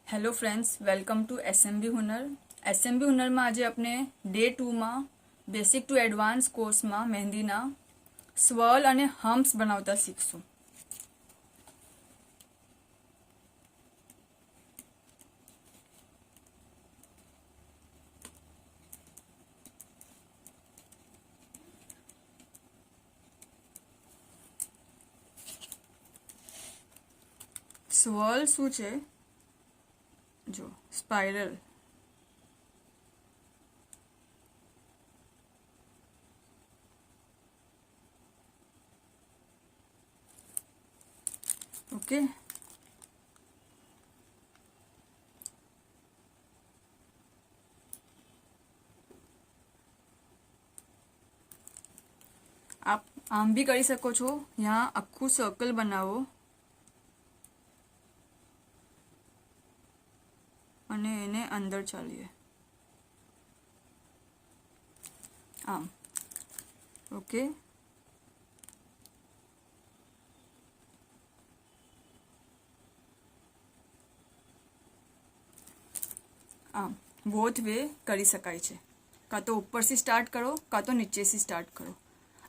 Hello friends, welcome to SMB Hunar. SMB Hunar में आज अपने डे 2 में बेसिक टू एडवांस कोर्स में मेहंदीना स्वर्ल अने हम्प्स बनावता शीखशुं। स्वर्ल શું છે? જો સ્પાઇરલ, ओके। आप आम भी કરી શકો છો। यहाँ આખું સર્કલ બનાવો અને એને અંદર ચાલીએ આમ, ઓકે। આમ બોથ વે કરી શકાય છે। કાં તો ઉપરથી સ્ટાર્ટ કરો, કાં તો નીચેથી સ્ટાર્ટ કરો।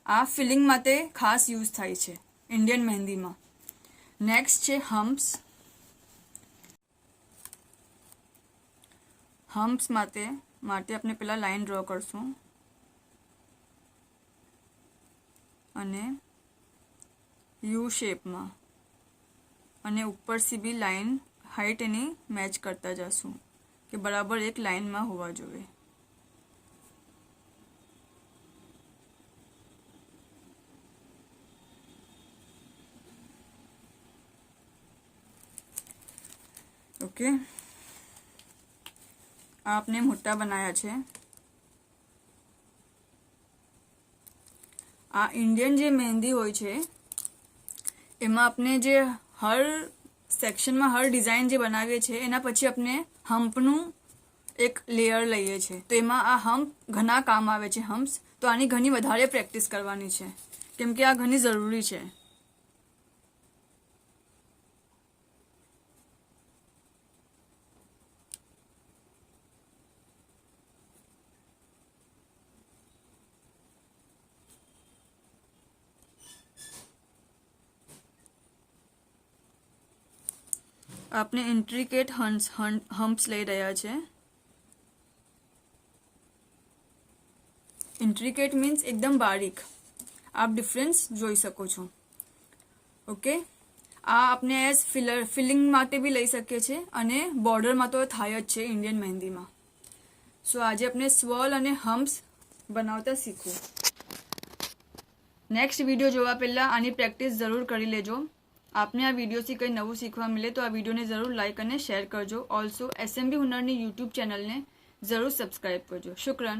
આ ફિલિંગ માટે ખાસ યુઝ થાય છે ઇન્ડિયન મહેંદીમાં। નેક્સ્ટ છે હમ્પ્સ। હમ્પ્સ માટે આપણે પહેલા લાઈન ડ્રો કરશું અને યુ શેપમાં, અને ઉપરથી બી લાઈન હાઈટ એની મેચ કરતા જશું કે બરાબર એક લાઈનમાં હોવા જોઈએ। ओके, आपने मोटा बनाया है। आ इंडियन जे मेहंदी होय छे एमां आपने जे हर सेक्शन में हर डिजाइन जे बनावीए छे एना पछी आपने हम्पनु एक लेयर लईए छे, तो एमां आ हम्प घना काम आवे छे। हम्प्स तो आनी घनी वधारे प्रेक्टिस करवानी छे केम के आ घनी जरूरी छे। आपने इंट्रिकेट हम्प्स लई रह्या छे। इंट्रिकेट मीन्स एकदम बारीक, आप डिफरेंस जोई सको छो। ओके, आ आपने एज फिलिंग माटे भी लई सके छे अने बॉर्डर में तो थाय ज छे इंडियन मेहंदी में। सो आज अपने स्वर्ल अने हम्प्स बनावता शीखो। नेक्स्ट वीडियो जोवा पहला आनी प्रेक्टिस जरूर करी लेजो। आपने आ वीडियो से कई नवुं सीखवा मिले तो आ वीडियो ने जरूर लाइक और शेयर करजो। ऑल्सो एसएमबी हुनर यूट्यूब चैनल ने जरूर सब्सक्राइब करजो। शुक्रन।